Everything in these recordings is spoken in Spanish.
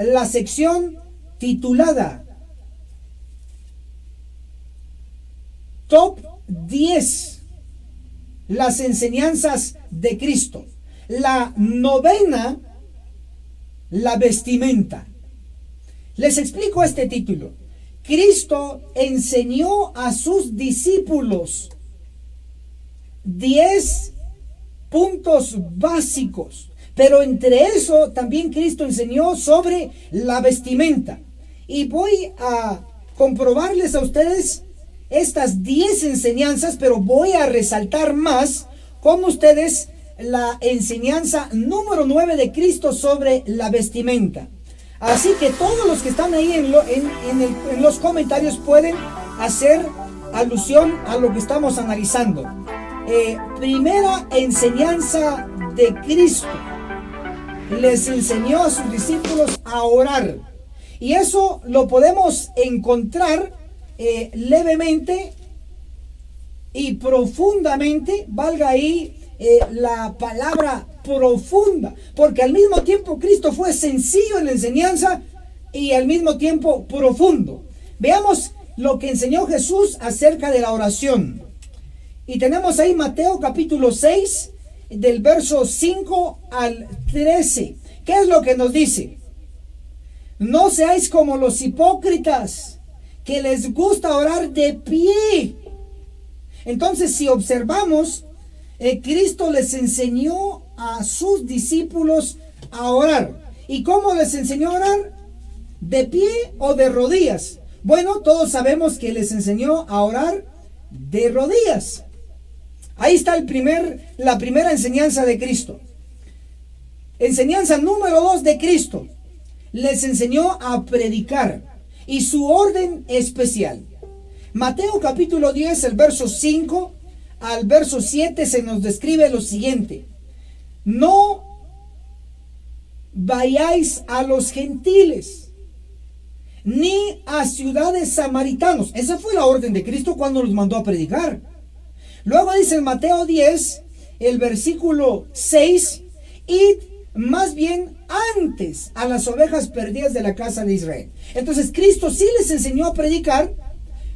la sección titulada Top 10, las enseñanzas de Cristo. La novena, la vestimenta. Les explico este título. Cristo enseñó a sus discípulos 10 puntos básicos, pero entre eso también Cristo enseñó sobre la vestimenta. Y voy a comprobarles a ustedes estas 10 enseñanzas, pero voy a resaltar más con ustedes la enseñanza número 9 de Cristo sobre la vestimenta. Así que todos los que están ahí en los comentarios pueden hacer alusión a lo que estamos analizando. Primera enseñanza de Cristo. Les enseñó a sus discípulos a orar. Y eso lo podemos encontrar levemente y profundamente, valga ahí la palabra profunda, porque al mismo tiempo Cristo fue sencillo en la enseñanza y al mismo tiempo profundo. Veamos lo que enseñó Jesús acerca de la oración. Y tenemos ahí Mateo capítulo 6, del verso 5 al 13. ¿Qué es lo que nos dice? No seáis como los hipócritas, que les gusta orar de pie. Entonces, si observamos, Cristo les enseñó a sus discípulos a orar. ¿Y cómo les enseñó a orar? ¿De pie o de rodillas? Bueno, todos sabemos que les enseñó a orar de rodillas. Ahí está la primera enseñanza de Cristo. Enseñanza número 2 de Cristo. Les enseñó a predicar y su orden especial. Mateo capítulo 10, el verso 5 al verso 7 se nos describe lo siguiente. No vayáis a los gentiles, ni a ciudades samaritanos. Esa fue la orden de Cristo cuando los mandó a predicar. Luego dice en Mateo 10, el versículo 6, id más bien antes a las ovejas perdidas de la casa de Israel. Entonces Cristo sí les enseñó a predicar,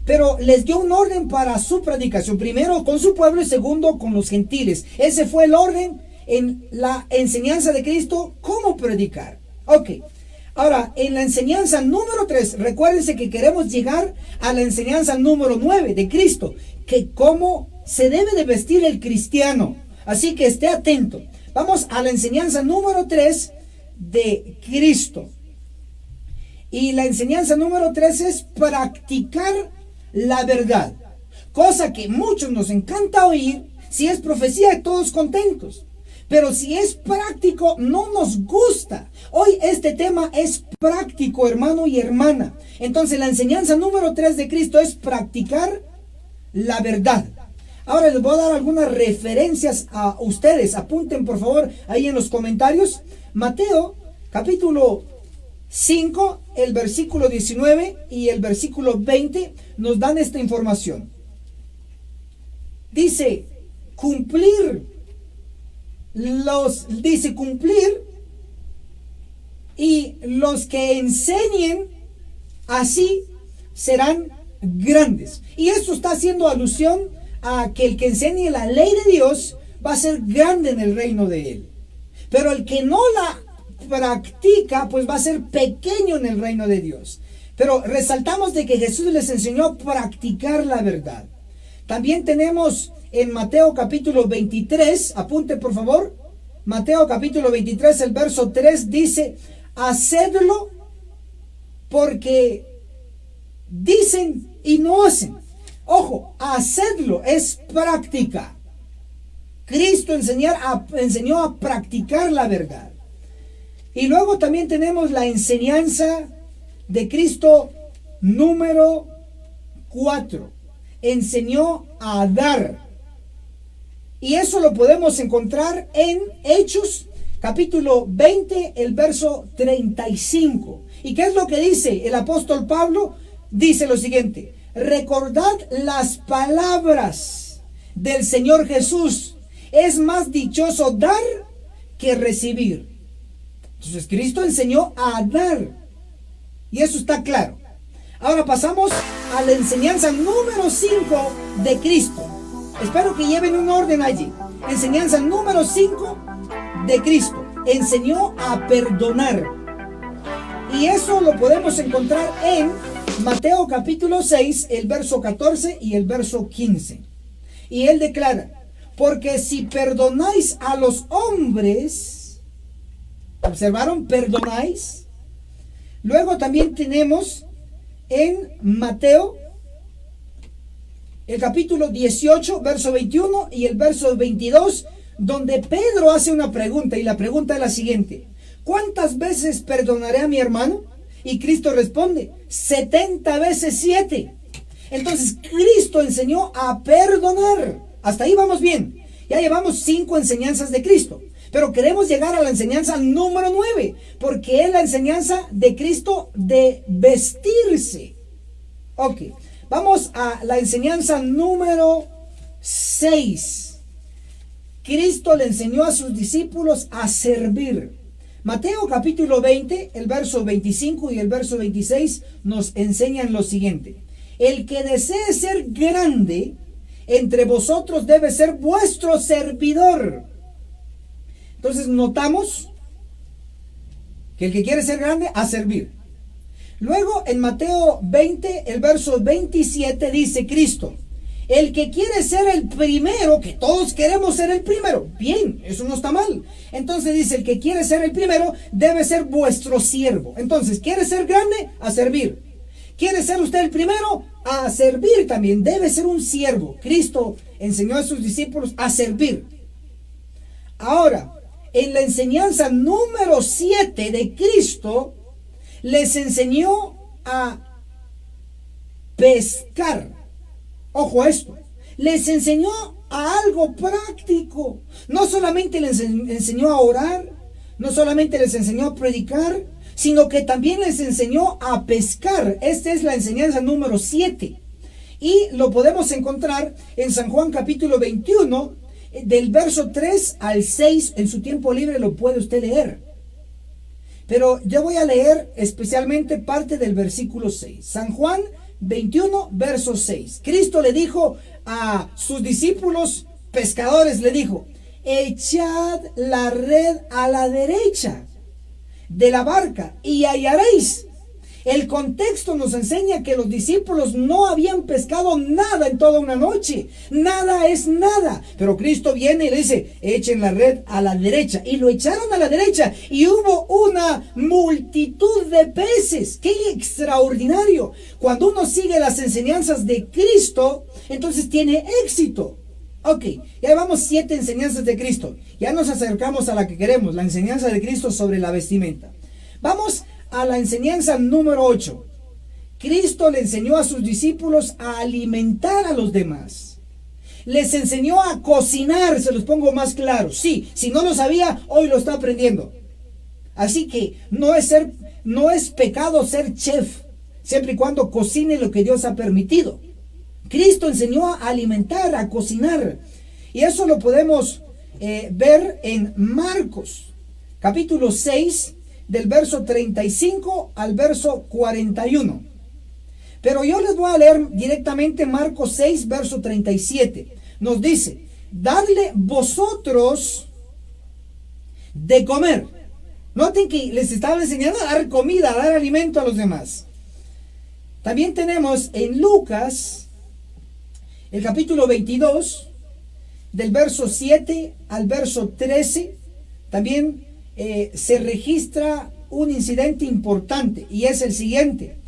pero les dio un orden para su predicación. Primero con su pueblo y segundo con los gentiles. Ese fue el orden en la enseñanza de Cristo, cómo predicar. Ok. Ahora, en la enseñanza número 3, recuérdense que queremos llegar a la enseñanza número 9 de Cristo, que cómo se debe de vestir el cristiano. Así que esté atento. Vamos a la enseñanza número 3 de Cristo. Y la enseñanza número 3 es practicar la verdad. Cosa que muchos nos encanta oír. Si es profecía, todos contentos. Pero si es práctico, no nos gusta. Hoy este tema es práctico, hermano y hermana. Entonces la enseñanza número 3 de Cristo es practicar la verdad. Ahora les voy a dar algunas referencias a ustedes. Apunten por favor ahí en los comentarios. Mateo capítulo 5, el versículo 19 y el versículo 20 nos dan esta información. Dice cumplir y los que enseñen así serán grandes. Y esto está haciendo alusión a que el que enseñe la ley de Dios va a ser grande en el reino de él. Pero el que no la practica, pues va a ser pequeño en el reino de Dios. Pero resaltamos de que Jesús les enseñó a practicar la verdad. También tenemos en Mateo capítulo 23, apunte por favor, Mateo capítulo 23, el verso 3 dice, hacedlo porque dicen y no hacen. Ojo, hacedlo es práctica. Cristo enseñó a practicar la verdad. Y luego también tenemos la enseñanza de Cristo número 4. Enseñó a dar. Y eso lo podemos encontrar en Hechos capítulo 20, el verso 35. ¿Y qué es lo que dice el apóstol Pablo? Dice lo siguiente: recordad las palabras del Señor Jesús. Es más dichoso dar que recibir. Entonces Cristo enseñó a dar. Y eso está claro. Ahora pasamos a la enseñanza número 5 de Cristo. Espero que lleven un orden allí. Enseñanza número 5 de Cristo. Enseñó a perdonar. Y eso lo podemos encontrar en Mateo capítulo 6, el verso 14 y el verso 15. Y él declara, porque si perdonáis a los hombres, ¿observaron? Perdonáis. Luego también tenemos en Mateo el capítulo 18, verso 21 y el verso 22, donde Pedro hace una pregunta, y la pregunta es la siguiente: ¿cuántas veces perdonaré a mi hermano? Y Cristo responde, 70 veces 7. Entonces Cristo enseñó a perdonar. Hasta ahí vamos bien. Ya llevamos 5 enseñanzas de Cristo, pero queremos llegar a la enseñanza número 9, porque es la enseñanza de Cristo de vestirse. Ok, vamos a la enseñanza número 6. Cristo le enseñó a sus discípulos a servir. Mateo capítulo 20, el verso 25 y el verso 26 nos enseñan lo siguiente: el que desee ser grande entre vosotros debe ser vuestro servidor. Entonces notamos que el que quiere ser grande, a servir. Luego en Mateo 20, el verso 27 dice Cristo: el que quiere ser el primero, que todos queremos ser el primero. Bien, eso no está mal. Entonces dice, el que quiere ser el primero debe ser vuestro siervo. Entonces, ¿quiere ser grande? A servir. ¿Quiere ser usted el primero? A servir también. Debe ser un siervo. Cristo enseñó a sus discípulos a servir. Ahora, en la enseñanza número 7 de Cristo, les enseñó a pescar. Ojo a esto. Les enseñó a algo práctico. No solamente les enseñó a orar, no solamente les enseñó a predicar, sino que también les enseñó a pescar. Esta es la enseñanza número 7. Y lo podemos encontrar en San Juan capítulo 21, del verso 3 al 6. En su tiempo libre lo puede usted leer. Pero yo voy a leer especialmente parte del versículo 6. San Juan 21, verso 6. Cristo le dijo a sus discípulos pescadores, le dijo: echad la red a la derecha de la barca y hallaréis. El contexto nos enseña que los discípulos no habían pescado nada en toda una noche. Nada es nada. Pero Cristo viene y le dice: echen la red a la derecha. Y lo echaron a la derecha. Y hubo una multitud de peces. ¡Qué extraordinario! Cuando uno sigue las enseñanzas de Cristo, entonces tiene éxito. Ok, ya llevamos 7 enseñanzas de Cristo. Ya nos acercamos a la que queremos, la enseñanza de Cristo sobre la vestimenta. Vamos a la enseñanza número 8. Cristo le enseñó a sus discípulos a alimentar a los demás. Les enseñó a cocinar, se los pongo más claro. Sí, si no lo sabía, hoy lo está aprendiendo. Así que no es pecado ser chef, siempre y cuando cocine lo que Dios ha permitido. Cristo enseñó a alimentar, a cocinar. Y eso lo podemos ver en Marcos, capítulo 6, del verso 35 al verso 41. Pero yo les voy a leer directamente Marcos 6, verso 37. Nos dice: dadle vosotros de comer. Noten que les estaba enseñando a dar comida, a dar alimento a los demás. También tenemos en Lucas, el capítulo 22, del verso 7 al verso 13, también se registra un incidente importante, y es el siguiente.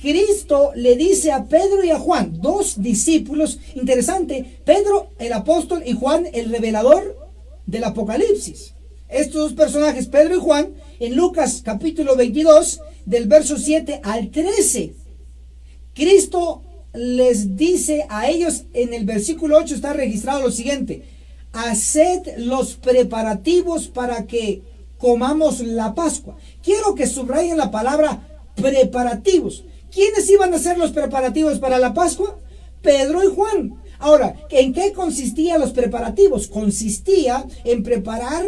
Cristo le dice a Pedro y a Juan, 2 discípulos, interesante, Pedro el apóstol y Juan el revelador del Apocalipsis. Estos 2 personajes, Pedro y Juan, en Lucas capítulo 22, del verso 7 al 13, Cristo les dice a ellos, en el versículo 8 está registrado lo siguiente: haced los preparativos para que comamos la Pascua. Quiero que subrayen la palabra preparativos. ¿Quiénes iban a hacer los preparativos para la Pascua? Pedro y Juan. Ahora, ¿en qué consistían los preparativos? Consistía en preparar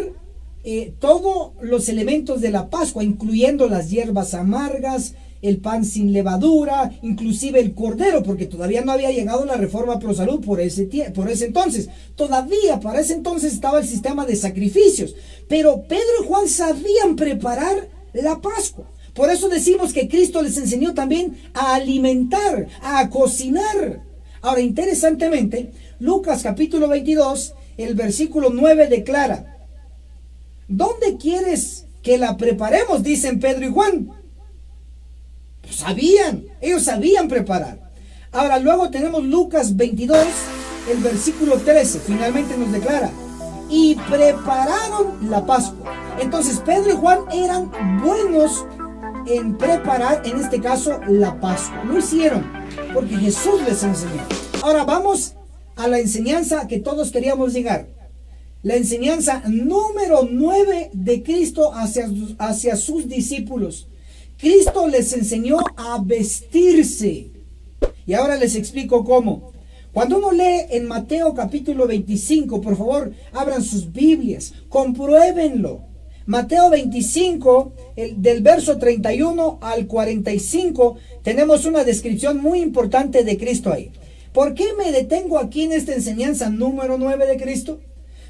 todos los elementos de la Pascua, incluyendo las hierbas amargas, el pan sin levadura, inclusive el cordero, porque todavía no había llegado la reforma pro salud por ese entonces. Todavía para ese entonces estaba el sistema de sacrificios, pero Pedro y Juan sabían preparar la Pascua. Por eso decimos que Cristo les enseñó también a alimentar, a cocinar. Ahora, interesantemente, Lucas capítulo 22, el versículo 9 declara: ¿dónde quieres que la preparemos?, dicen Pedro y Juan. Pues ellos sabían preparar. Ahora, luego tenemos Lucas 22, el versículo 13, finalmente nos declara: y prepararon la Pascua. Entonces Pedro y Juan eran buenos en preparar, en este caso, la Pascua. Lo hicieron porque Jesús les enseñó. Ahora vamos a la enseñanza que todos queríamos llegar. La enseñanza número 9 de Cristo hacia sus discípulos. Cristo les enseñó a vestirse. Y ahora les explico cómo. Cuando uno lee en Mateo capítulo 25, por favor, abran sus Biblias, compruébenlo. Mateo 25, del verso 31 al 45, tenemos una descripción muy importante de Cristo ahí. ¿Por qué me detengo aquí en esta enseñanza número 9 de Cristo?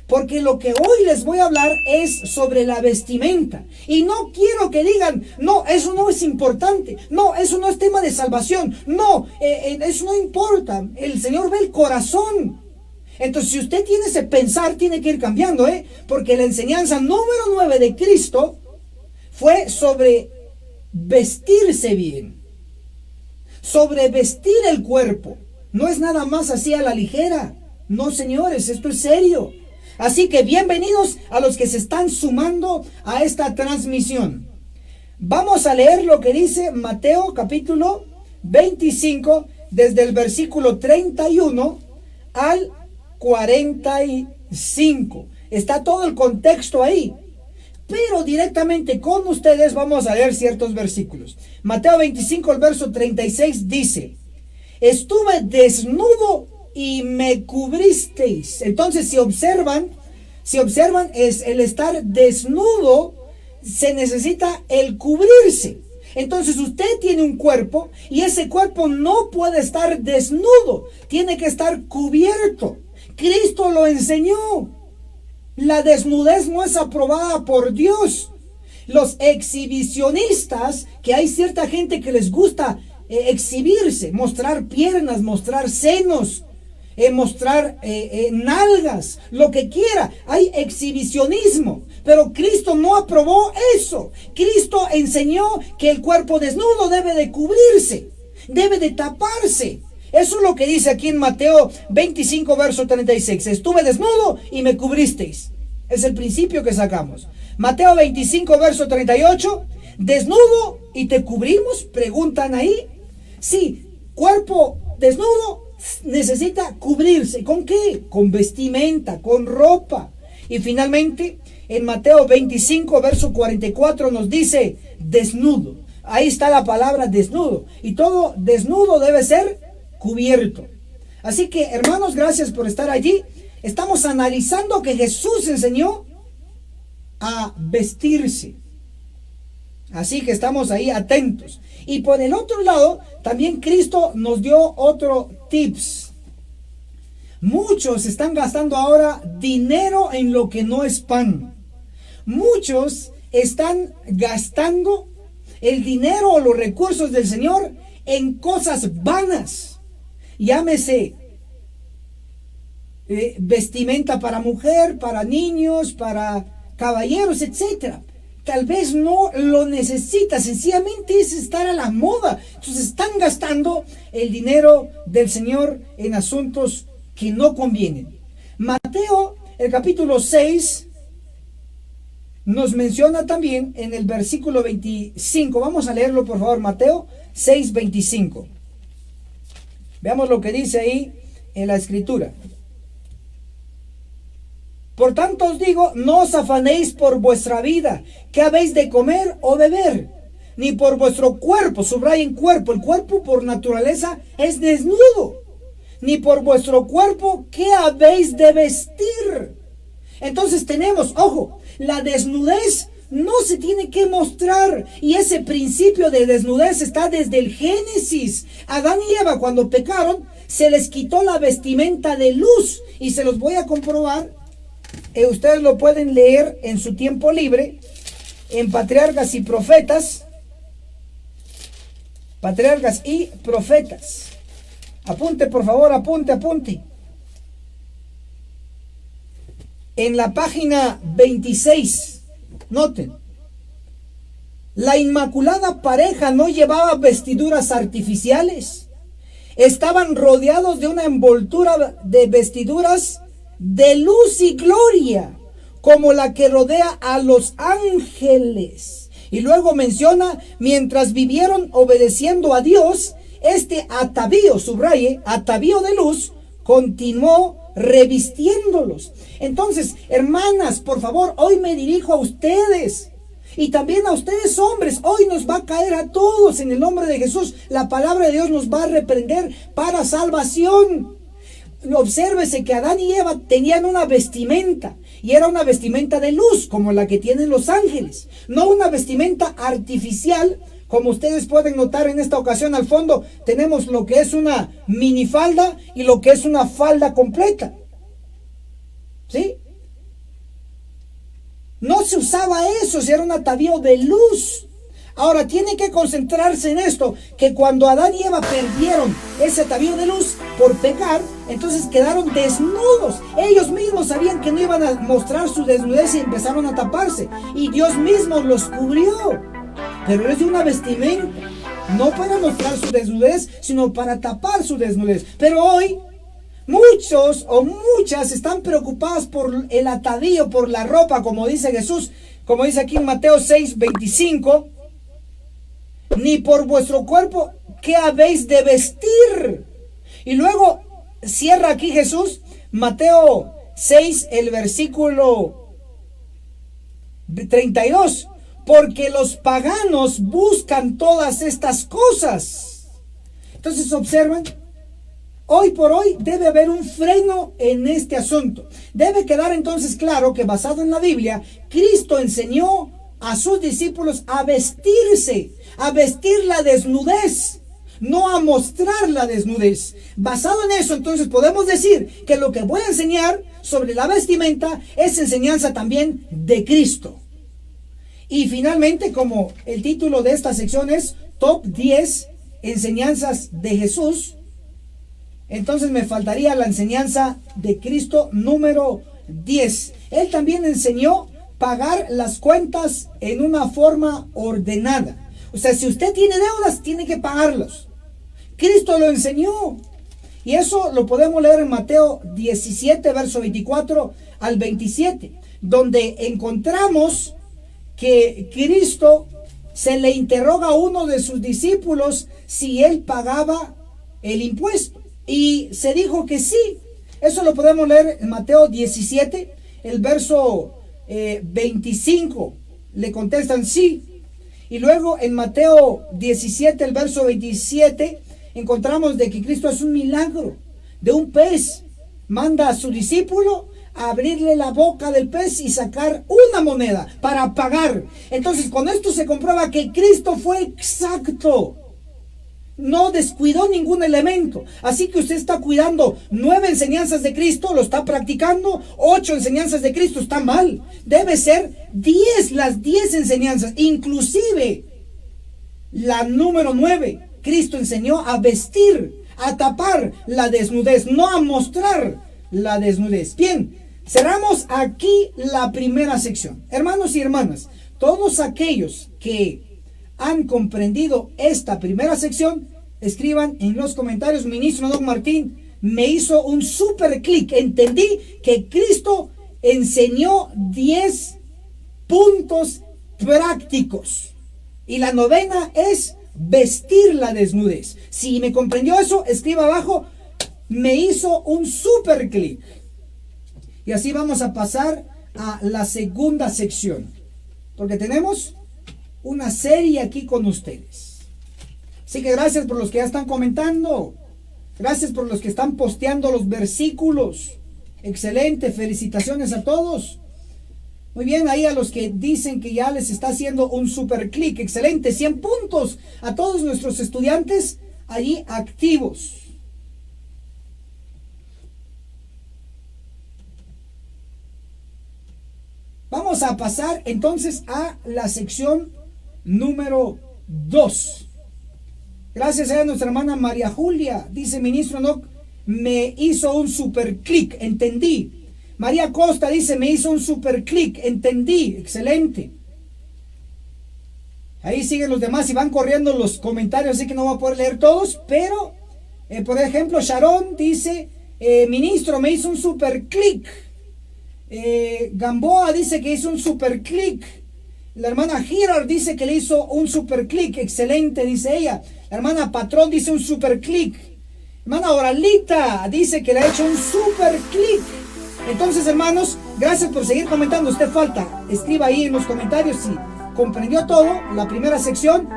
Porque lo que hoy les voy a hablar es sobre la vestimenta. Y no quiero que digan: no, eso no es importante. No, eso no es tema de salvación. No, eso no importa. El Señor ve el corazón. Entonces, si usted tiene ese pensar, tiene que ir cambiando, porque la enseñanza número 9 de Cristo fue sobre vestirse bien, sobre vestir el cuerpo. No es nada más así a la ligera. No, señores, esto es serio. Así que bienvenidos a los que se están sumando a esta transmisión. Vamos a leer lo que dice Mateo capítulo 25, desde el versículo 31 al 45. Está todo el contexto ahí. Pero directamente con ustedes vamos a leer ciertos versículos. Mateo 25, el verso 36 dice: estuve desnudo y me cubristeis. Entonces, si observan, es el estar desnudo, se necesita el cubrirse. Entonces, usted tiene un cuerpo y ese cuerpo no puede estar desnudo, tiene que estar cubierto. Cristo lo enseñó. La desnudez no es aprobada por Dios. Los exhibicionistas, que hay cierta gente que les gusta exhibirse, mostrar piernas, mostrar senos, mostrar nalgas, lo que quiera. Hay exhibicionismo, pero Cristo no aprobó eso. Cristo enseñó que el cuerpo desnudo debe de cubrirse, debe de taparse. Eso es lo que dice aquí en Mateo 25, verso 36. Estuve desnudo y me cubristeis. Es el principio que sacamos. Mateo 25, verso 38. Desnudo y te cubrimos, preguntan ahí. Sí, cuerpo desnudo necesita cubrirse. ¿Con qué? Con vestimenta, con ropa. Y finalmente, en Mateo 25, verso 44 nos dice desnudo. Ahí está la palabra desnudo. Y todo desnudo debe ser cubierto. Así que, hermanos, gracias por estar allí. Estamos analizando que Jesús enseñó a vestirse. Así que estamos ahí atentos. Y por el otro lado, también Cristo nos dio otro tips. Muchos están gastando ahora dinero en lo que no es pan. Muchos están gastando el dinero o los recursos del Señor en cosas vanas. Llámese vestimenta para mujer, para niños, para caballeros, etcétera. Tal vez no lo necesita, sencillamente es estar a la moda. Entonces están gastando el dinero del Señor en asuntos que no convienen. Mateo, el capítulo 6, nos menciona también en el versículo 25. Vamos a leerlo, por favor. Mateo 6, 25. Veamos lo que dice ahí en la escritura. Por tanto os digo, no os afanéis por vuestra vida, qué habéis de comer o beber, ni por vuestro cuerpo, subrayen cuerpo, el cuerpo por naturaleza es desnudo, ni por vuestro cuerpo, qué habéis de vestir. Entonces tenemos, ojo, La desnudez no se tiene que mostrar, y ese principio de desnudez está desde el Génesis. Adán y Eva, cuando pecaron, se les quitó la vestimenta de luz, y se los voy a comprobar. Ustedes lo pueden leer en su tiempo libre en Patriarcas y Profetas. Patriarcas y Profetas. Apunte, por favor, apunte. En la página 26, noten, la inmaculada pareja no llevaba vestiduras artificiales. Estaban rodeados de una envoltura de vestiduras de luz y gloria, como la que rodea a los ángeles. Y luego menciona, mientras vivieron obedeciendo a Dios, este atavío, subraye, atavío de luz, continuó revistiéndolos. Entonces, hermanas, por favor, hoy me dirijo a ustedes y también a ustedes hombres. Hoy nos va a caer a todos en el nombre de Jesús. La palabra de Dios nos va a reprender para salvación. Obsérvese que Adán y Eva tenían una vestimenta, y era una vestimenta de luz como la que tienen los ángeles, no una vestimenta artificial. Como ustedes pueden notar en esta ocasión, al fondo tenemos lo que es una minifalda y lo que es una falda completa. ¿Sí? No se usaba eso, si era un atavío de luz. Ahora tiene que concentrarse en esto, que cuando Adán y Eva perdieron ese atavío de luz por pecar, entonces quedaron desnudos. Ellos mismos sabían que no iban a mostrar su desnudez y empezaron a taparse, y Dios mismo los cubrió. Pero es de una vestimenta, no para mostrar su desnudez, sino para tapar su desnudez. Pero hoy muchos o muchas están preocupadas por el atavío, por la ropa, como dice Jesús, como dice aquí en Mateo 6:25, ni por vuestro cuerpo, ¿qué habéis de vestir? Y luego cierra aquí Jesús, Mateo 6, el versículo 32. Porque los paganos buscan todas estas cosas. Entonces observen, hoy por hoy debe haber un freno en este asunto. Debe quedar entonces claro que, basado en la Biblia, Cristo enseñó a sus discípulos a vestirse, a vestir la desnudez, no a mostrar la desnudez. Basado en eso, entonces podemos decir que lo que voy a enseñar sobre la vestimenta es enseñanza también de Cristo. Y finalmente, como el título de esta sección es Top 10 Enseñanzas de Jesús, entonces me faltaría la enseñanza de Cristo número 10. Él también enseñó pagar las cuentas en una forma ordenada. O sea, si usted tiene deudas, tiene que pagarlas. Cristo lo enseñó. Y eso lo podemos leer en Mateo 17, verso 24 al 27, donde encontramos que Cristo se le interroga a uno de sus discípulos si él pagaba el impuesto, y se dijo que sí. Eso lo podemos leer en Mateo 17, el verso 25, le contestan sí. Y luego en Mateo 17, el verso 27, encontramos de que Cristo hace un milagro de un pez. Manda a su discípulo a abrirle la boca del pez y sacar una moneda para pagar. Entonces, con esto se comprueba que Cristo fue exacto. No descuidó ningún elemento. Así que usted está cuidando 9 enseñanzas de Cristo, lo está practicando. 8 enseñanzas de Cristo, está mal. Debe ser 10, las 10 enseñanzas. Inclusive la número 9. Cristo enseñó a vestir, a tapar la desnudez, no a mostrar la desnudez. Bien, cerramos aquí la primera sección. Hermanos y hermanas, todos aquellos que han comprendido esta primera sección, escriban en los comentarios: ministro Don Martín, me hizo un super clic, entendí que Cristo enseñó 10 puntos prácticos, y la novena es vestir la desnudez. Si me comprendió eso, escriba abajo: me hizo un super clic. Y así vamos a pasar a la segunda sección, porque tenemos una serie aquí con ustedes. Así que gracias por los que ya están comentando. Gracias por los que están posteando los versículos. Excelente, felicitaciones a todos. Muy bien, ahí a los que dicen que ya les está haciendo un super clic. Excelente, 100 puntos a todos nuestros estudiantes allí activos. Vamos a pasar entonces a la sección número 2. Gracias a nuestra hermana María Julia. Dice, ministro Enoch, me hizo un super clic, entendí. María Costa dice, me hizo un super clic, entendí. Excelente. Ahí siguen los demás y van corriendo los comentarios, así que no voy a poder leer todos, pero, por ejemplo, Sharon dice, ministro, me hizo un super clic. Gamboa dice que hizo un super clic. La hermana Girard dice que le hizo un super clic. Excelente, dice ella. La hermana Patrón dice un super clic. Hermana Oralita dice que le ha hecho un super clic. Entonces, hermanos, gracias por seguir comentando. Usted falta, escriba ahí en los comentarios si comprendió todo. La primera sección,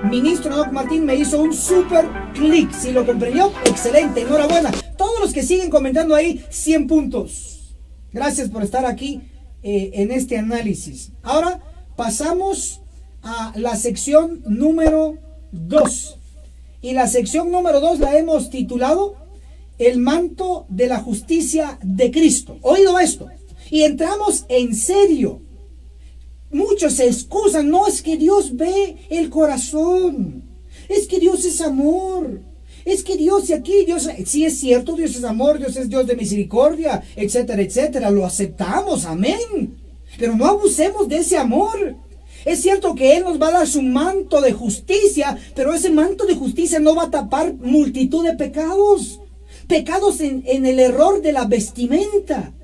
ministro Enoch Martín me hizo un super clic. Si lo comprendió, excelente, enhorabuena. Todos los que siguen comentando ahí, 100 puntos. Gracias por estar aquí en este análisis. Ahora pasamos a la sección número 2. Y la sección número 2 la hemos titulado El manto de la justicia de Cristo. Oído esto. Y entramos en serio. Muchos se excusan. No, es que Dios ve el corazón. Es que Dios es amor. Es que Dios, y aquí Dios, sí es cierto, Dios es amor, Dios es Dios de misericordia, etcétera, etcétera. Lo aceptamos, amén. Pero no abusemos de ese amor. Es cierto que Él nos va a dar su manto de justicia, pero ese manto de justicia no va a tapar multitud de pecados. Pecados en el error de la vestimenta.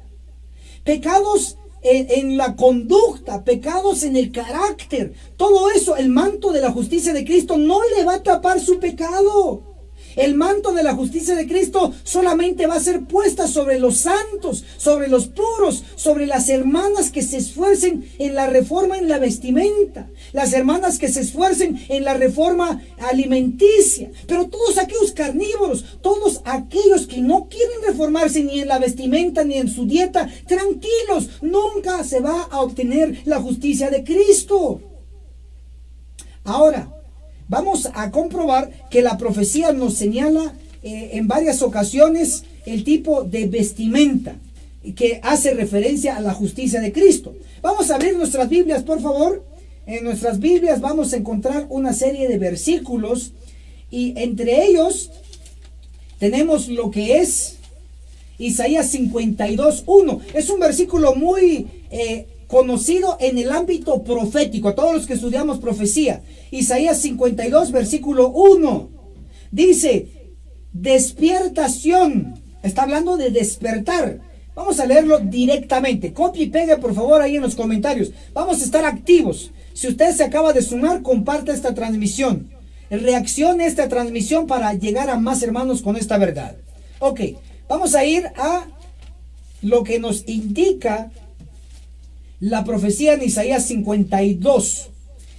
Pecados en la conducta, pecados en el carácter. Todo eso, el manto de la justicia de Cristo no le va a tapar su pecado. El manto de la justicia de Cristo solamente va a ser puesta sobre los santos, sobre los puros, sobre las hermanas que se esfuercen en la reforma en la vestimenta, las hermanas que se esfuercen en la reforma alimenticia. Pero todos aquellos carnívoros, todos aquellos que no quieren reformarse ni en la vestimenta ni en su dieta, tranquilos, nunca se va a obtener la justicia de Cristo. Ahora, vamos a comprobar que la profecía nos señala en varias ocasiones el tipo de vestimenta que hace referencia a la justicia de Cristo. Vamos a abrir nuestras Biblias, por favor. En nuestras Biblias vamos a encontrar una serie de versículos y entre ellos tenemos lo que es Isaías 52:1. Es un versículo muy conocido en el ámbito profético, a todos los que estudiamos profecía. Isaías 52, versículo 1. Dice, despiertación. Está hablando de despertar. Vamos a leerlo directamente. Copie y pegue, por favor, ahí en los comentarios. Vamos a estar activos. Si usted se acaba de sumar, comparte esta transmisión. Reaccione a esta transmisión para llegar a más hermanos con esta verdad. Ok, vamos a ir a lo que nos indica la profecía en Isaías 52.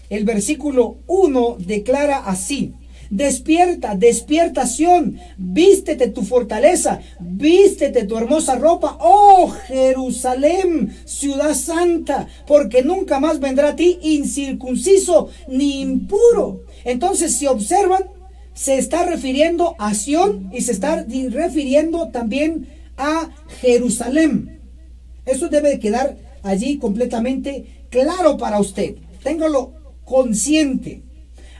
El versículo 1 declara así: despierta, despiertación, vístete tu fortaleza, vístete tu hermosa ropa, oh Jerusalén, ciudad santa, porque nunca más vendrá a ti incircunciso ni impuro. Entonces, si observan, se está refiriendo a Sión y se está refiriendo también a Jerusalén. Eso debe quedar allí completamente claro para usted. Téngalo consciente.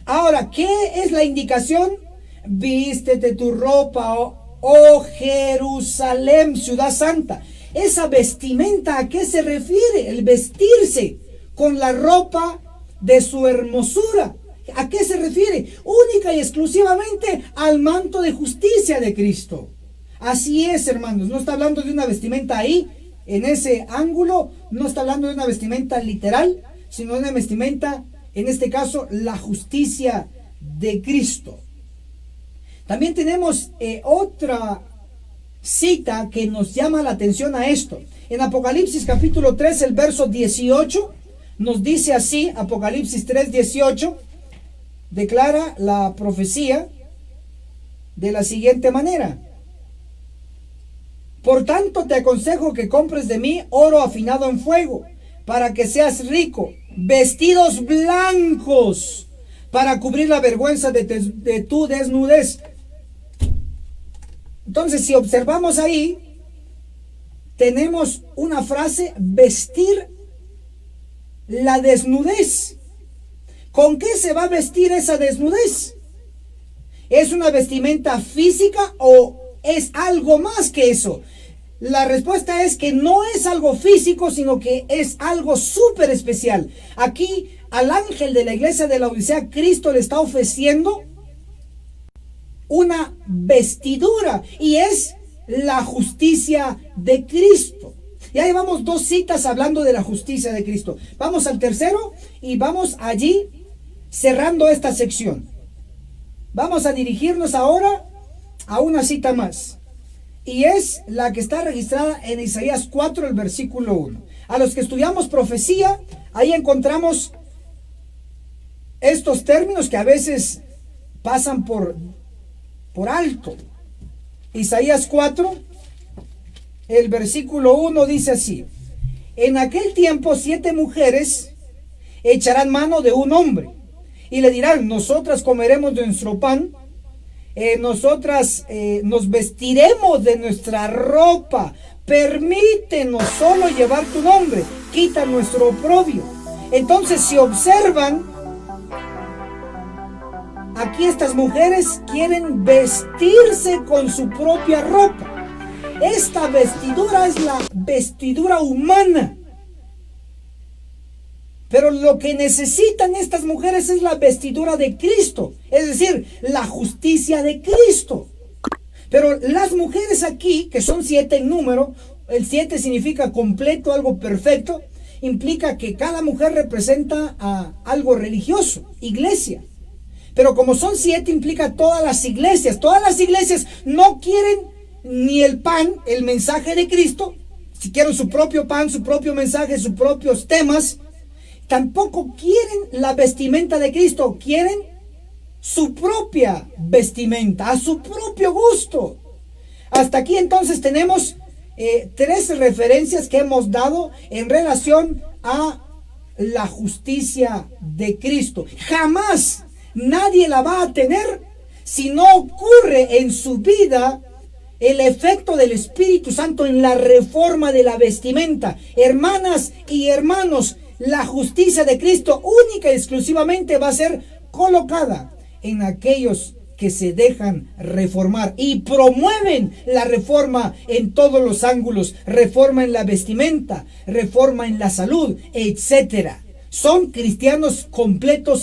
Ahora, ¿qué es la indicación? Vístete tu ropa, oh Jerusalén, ciudad santa. Esa vestimenta, ¿a qué se refiere? El vestirse con la ropa de su hermosura. ¿A qué se refiere? Única y exclusivamente al manto de justicia de Cristo. Así es, hermanos. No está hablando de una vestimenta ahí, en ese ángulo. No está hablando de una vestimenta literal, sino de una vestimenta, en este caso, la justicia de Cristo. También tenemos otra cita que nos llama la atención a esto. En Apocalipsis capítulo 3, el verso 18, nos dice así, Apocalipsis 3, 18, declara la profecía de la siguiente manera: por tanto te aconsejo que compres de mí oro afinado en fuego, para que seas rico, vestidos blancos para cubrir la vergüenza de tu desnudez. Entonces, si observamos ahí, tenemos una frase: vestir la desnudez. ¿Con qué se va a vestir esa desnudez? ¿Es una vestimenta física o es algo más que eso? La respuesta es que no es algo físico, sino que es algo súper especial. Aquí al ángel de la iglesia de Laodicea, Cristo le está ofreciendo una vestidura, y es la justicia de Cristo. Ya llevamos 2 citas hablando de la justicia de Cristo. Vamos al tercero y vamos allí cerrando esta sección. Vamos a dirigirnos ahora a una cita más, y es la que está registrada en Isaías 4, el versículo 1. A los que estudiamos profecía, ahí encontramos estos términos que a veces pasan por alto. Isaías 4, el versículo 1 dice así: en aquel tiempo 7 mujeres echarán mano de un hombre y le dirán: nosotras comeremos de nuestro pan, nosotras nos vestiremos de nuestra ropa, permítenos solo llevar tu nombre, quita nuestro oprobio. Entonces, si observan, aquí estas mujeres quieren vestirse con su propia ropa. Esta vestidura es la vestidura humana. Pero lo que necesitan estas mujeres es la vestidura de Cristo, es decir, la justicia de Cristo. Pero las mujeres aquí, que son 7 en número, el 7 significa completo, algo perfecto, implica que cada mujer representa a algo religioso, iglesia. Pero como son 7, implica todas las iglesias. Todas las iglesias no quieren ni el pan, el mensaje de Cristo, si quieren su propio pan, su propio mensaje, sus propios temas. Tampoco quieren la vestimenta de Cristo, quieren su propia vestimenta, a su propio gusto. Hasta aquí entonces tenemos 3 referencias que hemos dado en relación a la justicia de Cristo. Jamás nadie la va a tener si no ocurre en su vida el efecto del Espíritu Santo en la reforma de la vestimenta. Hermanas y hermanos, la justicia de Cristo única y exclusivamente va a ser colocada en aquellos que se dejan reformar y promueven la reforma en todos los ángulos: reforma en la vestimenta, reforma en la salud, etcétera. Son cristianos completos.